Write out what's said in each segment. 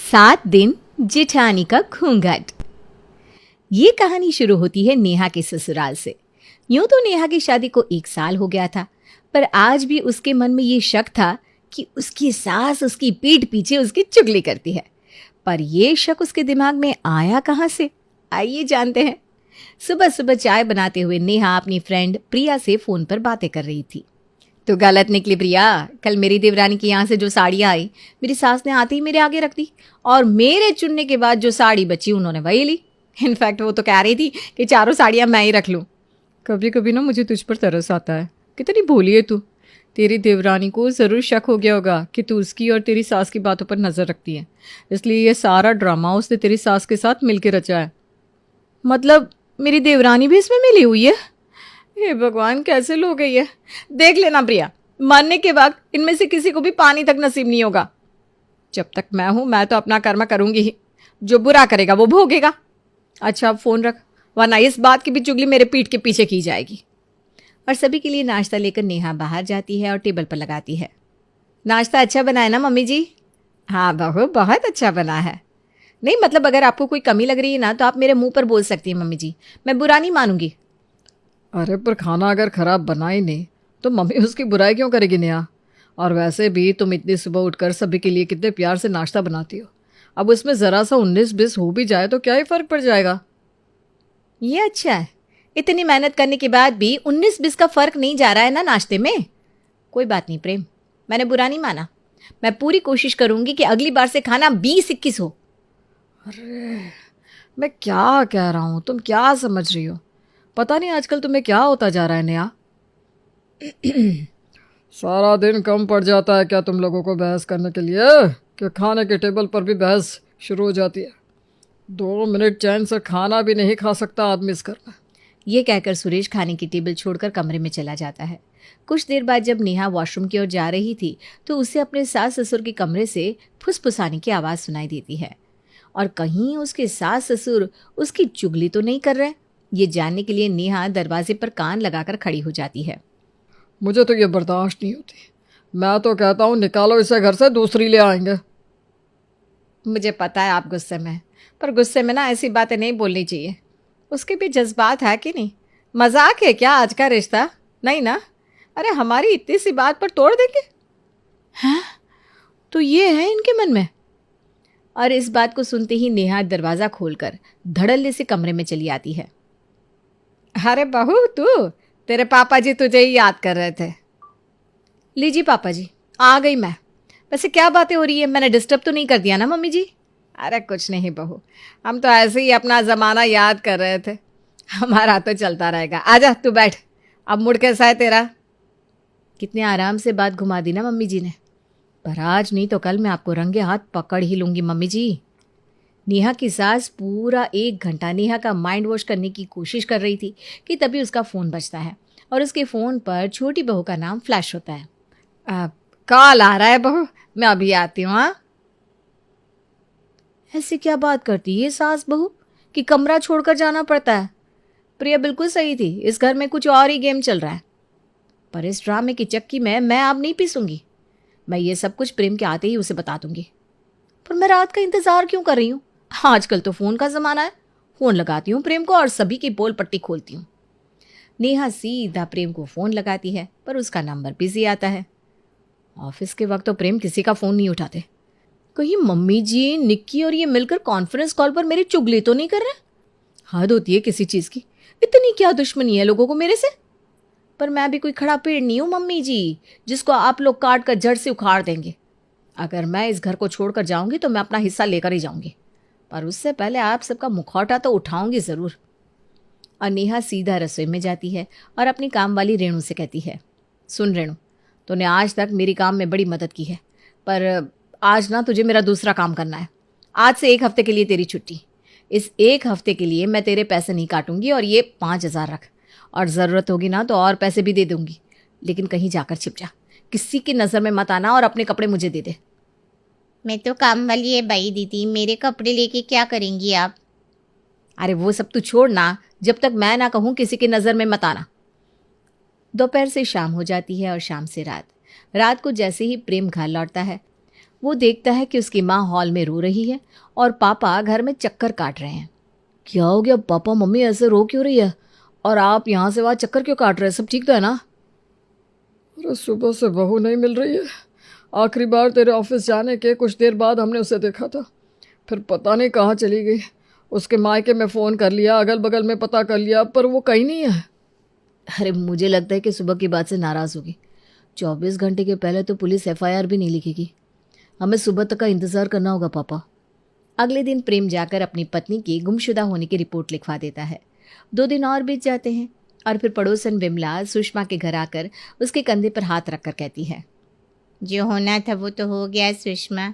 7 दिन जेठानी का घूंघट। ये कहानी शुरू होती है नेहा के ससुराल से। यूं तो नेहा की शादी को 1 साल हो गया था, पर आज भी उसके मन में ये शक था कि उसकी सास उसकी पीठ पीछे उसकी चुगली करती है। पर ये शक उसके दिमाग में आया कहाँ से, आइए जानते हैं। सुबह सुबह चाय बनाते हुए नेहा अपनी फ्रेंड प्रिया से फ़ोन पर बातें कर रही थी। तो गलत निकली प्रिया, कल मेरी देवरानी की यहाँ से जो साड़ियाँ आई मेरी सास ने आते ही मेरे आगे रख दी, और मेरे चुनने के बाद जो साड़ी बची उन्होंने वही ली। इनफैक्ट वो तो कह रही थी कि चारों साड़ियाँ मैं ही रख लूँ। कभी कभी ना मुझे तुझ पर तरस आता है, कितनी भोली है तू। तेरी देवरानी को ज़रूर शक हो गया होगा कि तू उसकी और तेरी सास की बातों पर नज़र रखती है, इसलिए ये सारा ड्रामा उसने तेरी सास के साथ मिलकर रचा है। मतलब मेरी देवरानी भी इसमें मिली हुई है? हे भगवान, कैसे लोग है ये। देख लेना प्रिया, मरने के वक्त इनमें से किसी को भी पानी तक नसीब नहीं होगा। जब तक मैं हूं मैं तो अपना कर्म करूंगी ही, जो बुरा करेगा वो भोगेगा। अच्छा अब फोन रख, वरना इस बात की भी चुगली मेरे पीठ के पीछे की जाएगी। और सभी के लिए नाश्ता लेकर नेहा बाहर जाती है और टेबल पर लगाती है। नाश्ता अच्छा बना है ना मम्मी जी? हाँ बहू, बहुत अच्छा बना है। नहीं मतलब अगर आपको कोई कमी लग रही है ना तो आप मेरे मुंह पर बोल सकती हैं मम्मी जी, मैं बुरा नहीं मानूंगी। अरे पर खाना अगर खराब बना ही नहीं तो मम्मी उसकी बुराई क्यों करेगी नेहा? और वैसे भी तुम इतनी सुबह उठकर सभी के लिए कितने प्यार से नाश्ता बनाती हो। अब उसमें ज़रा सा 19-20 हो भी जाए तो क्या ही फ़र्क पड़ जाएगा। ये अच्छा है, इतनी मेहनत करने के बाद भी 19-20 का फ़र्क नहीं जा रहा है ना नाश्ते में। कोई बात नहीं प्रेम, मैंने बुरा नहीं माना। मैं पूरी कोशिश करूंगी कि अगली बार से खाना 20-21 हो। अरे मैं क्या कह रहा हूँ, तुम क्या समझ रही हो? पता नहीं आजकल तुम्हें क्या होता जा रहा है नेहा। सारा दिन कम पड़ जाता है क्या तुम लोगों को बहस करने के लिए कि खाने के टेबल पर भी बहस शुरू हो जाती है? 2 मिनट चैन से खाना भी नहीं खा सकता आदमी इस घर में। ये कहकर सुरेश खाने की टेबल छोड़कर कमरे में चला जाता है। कुछ देर बाद जब नेहा वॉशरूम की ओर जा रही थी तो उसे अपने सास ससुर के कमरे से फुसफुसाने की आवाज़ सुनाई देती है। और कहीं उसके सास ससुर उसकी चुगली तो नहीं कर रहे। ये जानने के लिए नेहा दरवाजे पर कान लगाकर खड़ी हो जाती है। मुझे तो ये बर्दाश्त नहीं होती। मैं तो कहता हूँ निकालो इसे घर से, दूसरी ले आएंगे। मुझे पता है आप गुस्से में हैं, पर गुस्से में ना ऐसी बातें नहीं बोलनी चाहिए। उसके भी जज्बात है कि नहीं? मजाक है क्या आज का रिश्ता? नहीं ना? अरे हमारी इतनी सी बात पर तोड़ देंगे? हैं? तो ये है इनके मन में। और इस बात को सुनते ही नेहा दरवाज़ा खोलकर धड़ल्ले से कमरे में चली आती है। अरे बहू तू, तेरे पापा जी तुझे ही याद कर रहे थे। लीजिए पापा जी, आ गई मैं। वैसे क्या बातें हो रही है, मैंने डिस्टर्ब तो नहीं कर दिया ना मम्मी जी? अरे कुछ नहीं बहू, हम तो ऐसे ही अपना ज़माना याद कर रहे थे। हमारा तो चलता रहेगा। आजा तू बैठ। अब मूड कैसा है तेरा? कितने आराम से बात घुमा दी ना मम्मी जी ने। पर आज नहीं तो कल मैं आपको रंगे हाथ पकड़ ही लूँगी मम्मी जी। नेहा की सास पूरा 1 घंटा नेहा का माइंड वॉश करने की कोशिश कर रही थी कि तभी उसका फ़ोन बजता है और उसके फ़ोन पर छोटी बहू का नाम फ्लैश होता है। कॉल आ रहा है बहू, मैं अभी आती हूँ। हाँ, ऐसे क्या बात करती है सास बहू कि कमरा छोड़कर जाना पड़ता है? प्रिया बिल्कुल सही थी, इस घर में कुछ और ही गेम चल रहा है। पर इस ड्रामे की चक्की में मैं अब नहीं पीसूंगी। मैं ये सब कुछ प्रेम के आते ही उसे बता दूंगी। पर मैं रात का इंतज़ार क्यों कर रही हूँ? आजकल तो फ़ोन का ज़माना है। फ़ोन लगाती हूँ प्रेम को और सभी की पोल पट्टी खोलती हूँ। नेहा सीधा प्रेम को फ़ोन लगाती है, पर उसका नंबर बिजी आता है। ऑफिस के वक्त तो प्रेम किसी का फ़ोन नहीं उठाते। कहीं मम्मी जी, निक्की और ये मिलकर कॉन्फ्रेंस कॉल पर मेरी चुगली तो नहीं कर रहे? हद होती है किसी चीज़ की। इतनी क्या दुश्मनी है लोगों को मेरे से? पर मैं भी कोई खड़ा पेड़ नहीं हूँ मम्मी जी, जिसको आप लोग काट कर जड़ से उखाड़ देंगे। अगर मैं इस घर को छोड़कर जाऊंगी तो मैं अपना हिस्सा लेकर ही जाऊंगी, पर उससे पहले आप सबका मुखौटा तो उठाऊंगी ज़रूर। और नेहा सीधा रसोई में जाती है और अपनी काम वाली रेणु से कहती है, सुन रेणु, तूने आज तक मेरी काम में बड़ी मदद की है, पर आज ना तुझे मेरा दूसरा काम करना है। आज से 1 हफ्ते के लिए तेरी छुट्टी। इस 1 हफ्ते के लिए मैं तेरे पैसे नहीं काटूंगी और ये 5,000 रख, और ज़रूरत होगी ना तो और पैसे भी दे दूंगी, लेकिन कहीं जाकर छिप जा, किसी की नज़र में मत आना, और अपने कपड़े मुझे दे दे। मैं तो काम वाली है भाई दीदी, मेरे कपड़े लेके क्या करेंगी आप? अरे वो सब तू छोड़ ना, जब तक मैं ना कहूँ किसी की नज़र में मत आना। दोपहर से शाम हो जाती है और शाम से रात। रात को जैसे ही प्रेम घर लौटता है वो देखता है कि उसकी माँ हॉल में रो रही है और पापा घर में चक्कर काट रहे हैं। क्या हो गया पापा, मम्मी ऐसे रो क्यों रही है? और आप यहाँ से वहाँ चक्कर क्यों काट रहे हैं? सब ठीक तो है ना? अरे सुबह से बहू नहीं मिल रही है। आखिरी बार तेरे ऑफिस जाने के कुछ देर बाद हमने उसे देखा था, फिर पता नहीं कहाँ चली गई। उसके मायके में फ़ोन कर लिया, अगल बगल में पता कर लिया, पर वो कहीं नहीं है। अरे मुझे लगता है कि सुबह की बात से नाराज़ होगी। 24 घंटे के पहले तो पुलिस FIR भी नहीं लिखेगी। हमें सुबह तक का इंतज़ार करना होगा पापा। अगले दिन प्रेम जाकर अपनी पत्नी की गुमशुदा होने की रिपोर्ट लिखवा देता है। 2 दिन और बीत जाते हैं और फिर पड़ोसन विमला सुषमा के घर आकर उसके कंधे पर हाथ रखकर कहती है, जो होना था वो तो हो गया सुषमा।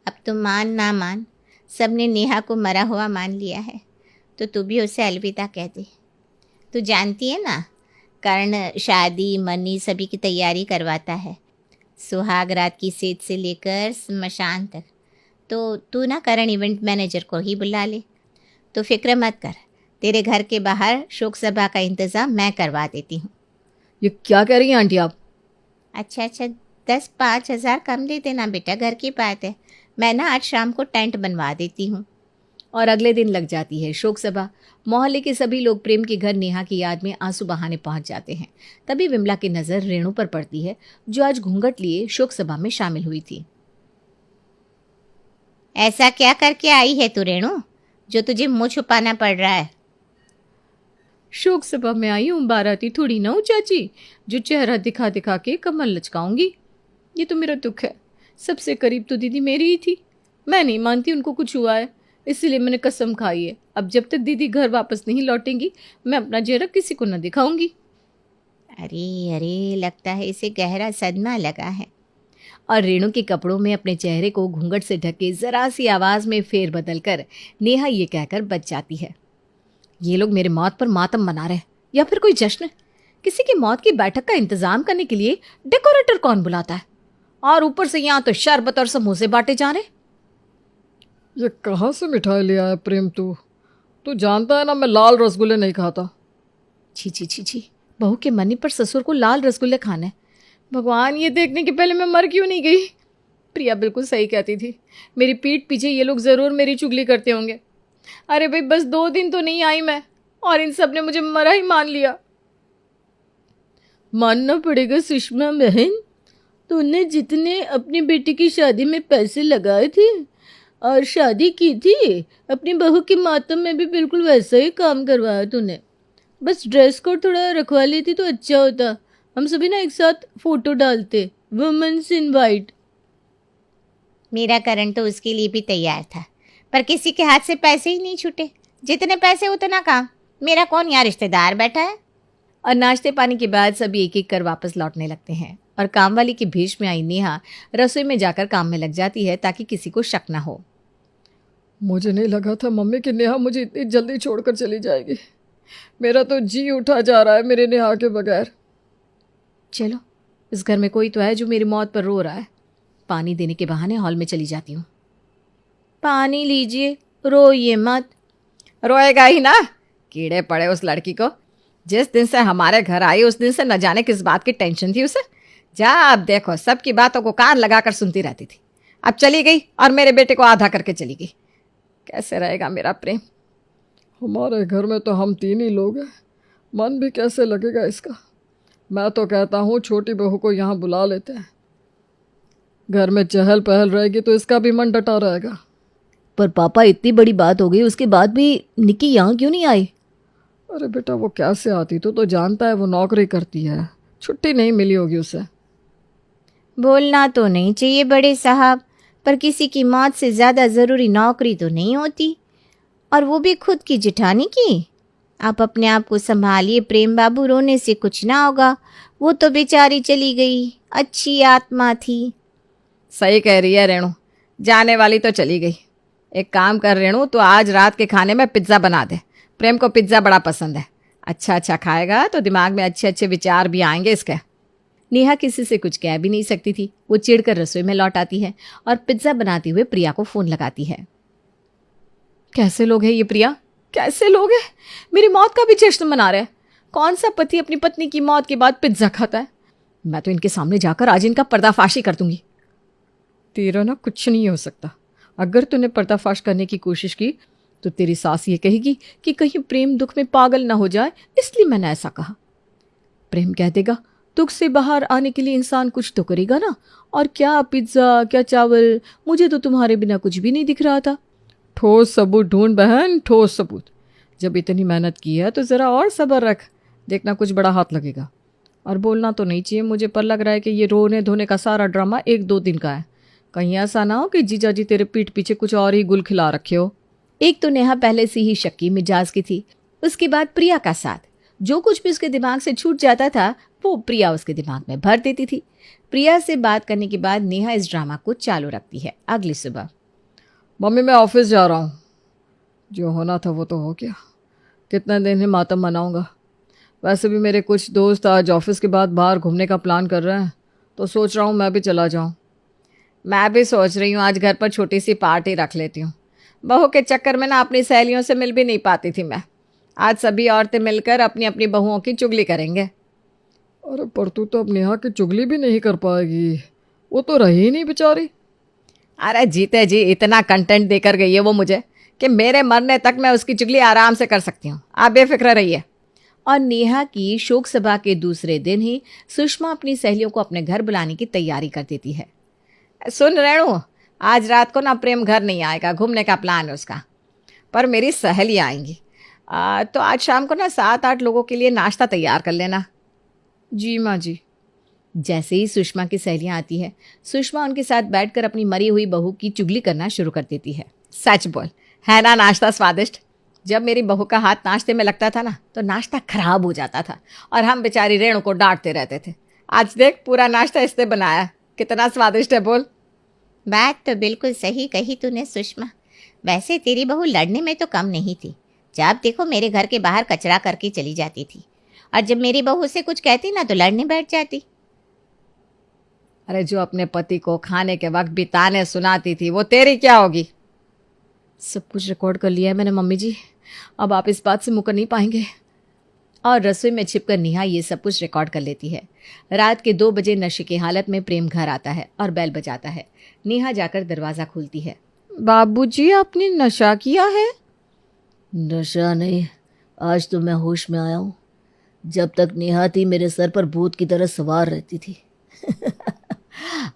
अब तो मान ना मान, सबने नेहा को मरा हुआ मान लिया है, तो तू भी उसे अलविदा कह दे। तू जानती है ना, कर्ण शादी मनी सभी की तैयारी करवाता है, सुहाग रात की सेज से लेकर स्मशान तक। तो तू ना करण इवेंट मैनेजर को ही बुला ले। तो फिक्र मत कर, तेरे घर के बाहर शोक सभा का इंतज़ाम मैं करवा देती हूँ। ये क्या कह रही हैं आंटी आप? अच्छा 10-5 हज़ार कम दे देना बेटा, घर की बात है। मैं ना आज शाम को टेंट बनवा देती हूँ। और अगले दिन लग जाती है शोक सभा। मोहल्ले के सभी लोग प्रेम के घर नेहा की याद में आंसू बहाने पहुंच जाते हैं। तभी विमला की नज़र रेणु पर पड़ती है, जो आज घूंघट लिए शोक सभा में शामिल हुई थी। ऐसा क्या करके आई है तू रेणु, जो तुझे मुंह छुपाना पड़ रहा है? शोक सभा में आई हूँ, बाराती थोड़ी ना हूँ चाची, जो चेहरा दिखा दिखा के कमर लचकाऊंगी। ये तो मेरा दुख है। सबसे करीब तो दीदी मेरी ही थी। मैं नहीं मानती उनको कुछ हुआ है, इसीलिए मैंने कसम खाई है, अब जब तक दीदी घर वापस नहीं लौटेंगी मैं अपना चेहरा किसी को न दिखाऊंगी। अरे अरे, लगता है इसे गहरा सदमा लगा है। और रेणु के कपड़ों में अपने चेहरे को घूंघट से ढके जरा सी आवाज में फेर बदल कर नेहा ये कहकर बच जाती है, ये लोग मेरे मौत पर मातम मना रहे या फिर कोई जश्न? किसी की मौत की बैठक का इंतजाम करने के लिए डेकोरेटर कौन बुलाता है? और ऊपर से यहाँ तो शरबत और समोसे बांटे जा रहे। ये कहाँ से मिठाई ले आया प्रेम? तू जानता है ना मैं लाल रसगुल्ले नहीं खाता। छी छी छी छी, बहू के मरने पर ससुर को लाल रसगुल्ले खाना है। भगवान, ये देखने के पहले मैं मर क्यों नहीं गई? प्रिया बिल्कुल सही कहती थी, मेरी पीठ पीछे ये लोग ज़रूर मेरी चुगली करते होंगे। अरे भाई, बस 2 दिन तो नहीं आई मैं और इन सब ने मुझे मरा ही मान लिया। मानना पड़ेगा सुषमा बहन, तूने जितने अपनी बेटी की शादी में पैसे लगाए थे और शादी की थी, अपनी बहू की मातम में भी बिल्कुल वैसा ही काम करवाया तूने। बस ड्रेस कोड थोड़ा रखवा लेती तो अच्छा होता, हम सभी ना एक साथ फोटो डालते, वुमेन्स इनवाइट। मेरा करण तो उसके लिए भी तैयार था, पर किसी के हाथ से पैसे ही नहीं छूटे। जितने पैसे उतना काम। मेरा कौन यहाँ रिश्तेदार बैठा है? और नाश्ते पानी के बाद सभी एक एक कर वापस लौटने लगते हैं और कामवाली के भेष में आई नेहा रसोई में जाकर काम में लग जाती है ताकि किसी को शक ना हो। मुझे नहीं लगा था मम्मी कि नेहा मुझे इतनी जल्दी छोड़कर चली जाएगी। मेरा तो जी उठा जा रहा है मेरे नेहा के बगैर। चलो, इस घर में कोई तो है जो मेरी मौत पर रो रहा है। पानी देने के बहाने हॉल में चली जाती हूँ। पानी लीजिए, रोइए मत। रोएगा ही ना, कीड़े पड़े उस लड़की को। जिस दिन से हमारे घर आई उस दिन से न जाने किस बात की टेंशन थी उसे। जा, अब देखो सबकी बातों को कान लगाकर सुनती रहती थी, अब चली गई और मेरे बेटे को आधा करके चली गई। कैसे रहेगा मेरा प्रेम? हमारे घर में तो हम 3 ही लोग हैं, मन भी कैसे लगेगा इसका। मैं तो कहता हूँ छोटी बहू को यहाँ बुला लेते हैं, घर में चहल पहल रहेगी तो इसका भी मन डटा रहेगा। पर पापा, इतनी बड़ी बात हो गई उसके बाद भी निक्की यहाँ क्यों नहीं आई? अरे बेटा, वो कैसे आती? तो जानता है वो नौकरी करती है, छुट्टी नहीं मिली होगी उसे। बोलना तो नहीं चाहिए बड़े साहब, पर किसी की मौत से ज़्यादा ज़रूरी नौकरी तो नहीं होती, और वो भी खुद की जिठानी की। आप अपने आप को संभालिए प्रेम बाबू, रोने से कुछ ना होगा। वो तो बेचारी चली गई, अच्छी आत्मा थी। सही कह रही है रेणु, जाने वाली तो चली गई। एक काम कर रेणु, तो आज रात के खाने में पिज्ज़ा बना दे। प्रेम को पिज्ज़ा बड़ा पसंद है, अच्छा अच्छा खाएगा तो दिमाग में अच्छे अच्छे विचार भी आएंगे इसके। नेहा किसी से कुछ कह भी नहीं सकती थी। वो चिढ़कर रसोई में लौट आती है और पिज्ज़ा बनाते हुए प्रिया को फ़ोन लगाती है। कैसे लोग हैं ये प्रिया, कैसे लोग हैं? मेरी मौत का भी जश्न मना रहे हैं। कौन सा पति अपनी पत्नी की मौत के बाद पिज्ज़ा खाता है? मैं तो इनके सामने जाकर आज इनका पर्दाफाशी कर दूंगी। तेरा ना कुछ नहीं हो सकता। अगर तूने पर्दाफाश करने की कोशिश की तो तेरी सास ये कहेगी कि कहीं प्रेम दुख में पागल ना हो जाए, इसलिए मैंने ऐसा कहा। प्रेम कह देगा दुख से बाहर आने के लिए इंसान कुछ तो करेगा ना, और क्या पिज्ज़ा, क्या चावल, मुझे तो तुम्हारे बिना कुछ भी नहीं दिख रहा था। ठोस सबूत ढूंढ बहन, ठोस सबूत। जब इतनी मेहनत की है तो ज़रा और सब्र रख, देखना कुछ बड़ा हाथ लगेगा। और बोलना तो नहीं चाहिए मुझे, पर लग रहा है कि ये रोने धोने का सारा ड्रामा 1-2 दिन का है। कहीं ऐसा ना हो कि जीजा जी तेरे पीठ पीछे कुछ और ही गुल खिला रखे हो। एक तो नेहा पहले से ही शक्की मिजाज की थी, उसके बाद प्रिया का साथ। जो कुछ भी उसके दिमाग से छूट जाता था वो प्रिया उसके दिमाग में भर देती थी। प्रिया से बात करने के बाद नेहा इस ड्रामा को चालू रखती है। अगली सुबह, मम्मी मैं ऑफिस जा रहा हूँ। जो होना था वो तो हो गया, कितने दिन ही मातम मनाऊंगा। वैसे भी मेरे कुछ दोस्त आज ऑफिस के बाद बाहर घूमने का प्लान कर रहे हैं, तो सोच रहा हूँ मैं भी चला जाऊँ। मैं भी सोच रही हूँ आज घर पर छोटी सी पार्टी रख लेती हूँ। बहू के चक्कर में ना अपनी सहेलियों से मिल भी नहीं पाती थी मैं। आज सभी औरतें मिलकर अपनी अपनी बहुओं की चुगली करेंगे। अरे पर तू तो अब नेहा की चुगली भी नहीं कर पाएगी, वो तो रही ही नहीं बेचारी। अरे जीते जी इतना कंटेंट देकर गई है वो मुझे कि मेरे मरने तक मैं उसकी चुगली आराम से कर सकती हूँ, आप बेफिक्र रहिए। और नेहा की शोक सभा के दूसरे दिन ही सुषमा अपनी सहेलियों को अपने घर बुलाने की तैयारी कर देती है। सुन रेणु, आज रात को ना प्रेम घर नहीं आएगा, घूमने का प्लान है उसका, पर मेरी सहेलियाँ आएंगी। तो आज शाम को ना 7-8 लोगों के लिए नाश्ता तैयार कर लेना। जी माँ जी। जैसे ही सुषमा की सहेलियाँ आती है, सुषमा उनके साथ बैठकर अपनी मरी हुई बहू की चुगली करना शुरू कर देती है। सच बोल, है ना नाश्ता स्वादिष्ट? जब मेरी बहू का हाथ नाश्ते में लगता था ना तो नाश्ता खराब हो जाता था और हम बेचारी रेणु को डांटते रहते थे। आज देख पूरा नाश्ता इसने बनाया, कितना स्वादिष्ट है बोल। बात तो बिल्कुल सही कही तूने सुषमा। वैसे तेरी बहू लड़ने में तो कम नहीं थी। जब देखो मेरे घर के बाहर कचरा करके चली जाती थी, और जब मेरी बहू उसे कुछ कहती ना तो लड़ने बैठ जाती। अरे जो अपने पति को खाने के वक्त भी ताने सुनाती थी वो तेरी क्या होगी? सब कुछ रिकॉर्ड कर लिया है मैंने मम्मी जी, अब आप इस बात से मुकर नहीं पाएंगे। और रसोई में छिपकर नेहा ये सब कुछ रिकॉर्ड कर लेती है। रात के 2 बजे नशे की हालत में प्रेम घर आता है और बेल बजाता है। नेहा जाकर दरवाज़ा खोलती है। बाबूजी आपने नशा किया है? नशा नहीं, आज तो मैं होश में आया हूँ। जब तक नेहा थी मेरे सर पर भूत की तरह सवार रहती थी।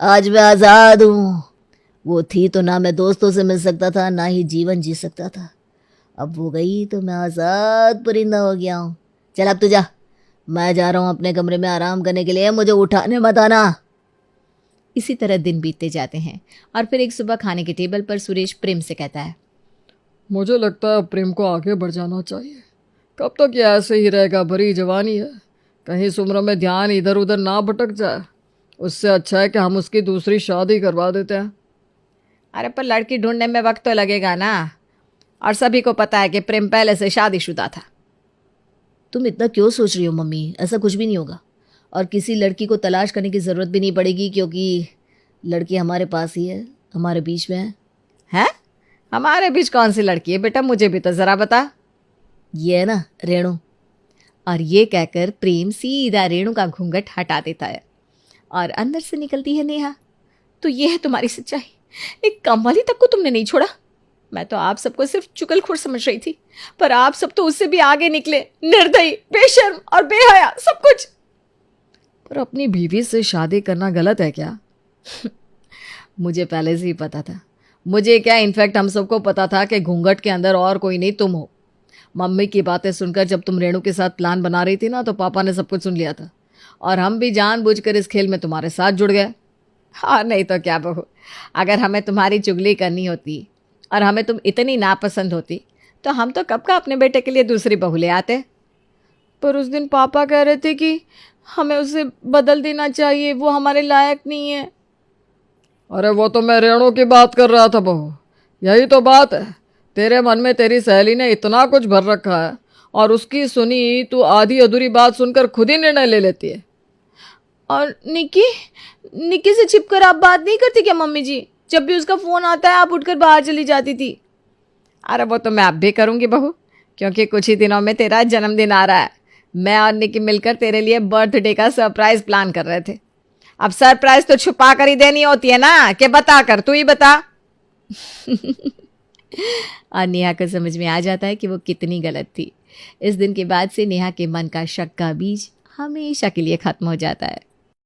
आज मैं आज़ाद हूँ। वो थी तो ना मैं दोस्तों से मिल सकता था ना ही जीवन जी सकता था। अब वो गई तो मैं आज़ाद परिंदा हो गया हूँ। चल अब तो जा, मैं जा रहा हूँ अपने कमरे में आराम करने के लिए, मुझे उठाने मत आना। इसी तरह दिन बीतते जाते हैं और फिर एक सुबह खाने के टेबल पर सुरेश प्रेम से कहता है, मुझे लगता है प्रेम को आगे बढ़ जाना चाहिए। कब तक ये ऐसे ही रहेगा? भरी जवानी है, कहीं इस उम्र में ध्यान इधर उधर ना भटक जाए। उससे अच्छा है कि हम उसकी दूसरी शादी करवा देते हैं। अरे पर लड़की ढूंढने में वक्त तो लगेगा ना, और सभी को पता है कि प्रेम पहले से शादीशुदा था। तुम इतना क्यों सोच रही हो मम्मी? ऐसा कुछ भी नहीं होगा, और किसी लड़की को तलाश करने की ज़रूरत भी नहीं पड़ेगी, क्योंकि लड़की हमारे पास ही है, हमारे बीच में है। हैं? हमारे बीच कौन सी लड़की है बेटा? मुझे भी तो ज़रा बता। ये है ना रेणु। और ये कहकर प्रेम सीधा रेणु का घूंघट हटा देता है और अंदर से निकलती है नेहा। तो ये है तुम्हारी सच्चाई, एक कमवाली तक को तुमने नहीं छोड़ा। मैं तो आप सबको सिर्फ चुगलखोर समझ रही थी, पर आप सब तो उससे भी आगे निकले, निर्दयी, बेशर्म और बेहया, सब कुछ। पर अपनी बीवी से शादी करना गलत है क्या? मुझे पहले से ही पता था। मुझे क्या, इनफैक्ट हम सबको पता था कि घूंघट के अंदर और कोई नहीं तुम हो। मम्मी की बातें सुनकर जब तुम रेणु के साथ प्लान बना रही थी ना, तो पापा ने सब कुछ सुन लिया था, और हम भी जानबूझकर इस खेल में तुम्हारे साथ जुड़ गए। हाँ नहीं तो क्या बहू, अगर हमें तुम्हारी चुगली करनी होती और हमें तुम इतनी नापसंद होती तो हम तो कब का अपने बेटे के लिए दूसरी बहू ले आते। पर उस दिन पापा कह रहे थे कि हमें उसे बदल देना चाहिए, वो हमारे लायक नहीं है। अरे वो तो मैं रेणु की बात कर रहा था बहू, यही तो बात है। तेरे मन में तेरी सहेली ने इतना कुछ भर रखा है, और उसकी सुनी तू आधी अधूरी बात सुनकर खुद ही निर्णय ले लेती है। और निक्की से छिपकर आप बात नहीं करती क्या मम्मी जी? जब भी उसका फ़ोन आता है आप उठकर बाहर चली जाती थी। अरे वो तो मैं अब भी करूँगी बहू, क्योंकि कुछ ही दिनों में तेरा जन्मदिन आ रहा है। मैं और निक्की मिलकर तेरे लिए बर्थडे का सरप्राइज़ प्लान कर रहे थे। अब सरप्राइज तो छुपा कर ही देनी होती है ना, कि बता कर, तू ही बता। और नेहा को समझ में आ जाता है कि वो कितनी गलत थी। इस दिन के बाद से नेहा के मन का शक का बीज हमेशा के लिए खत्म हो जाता है।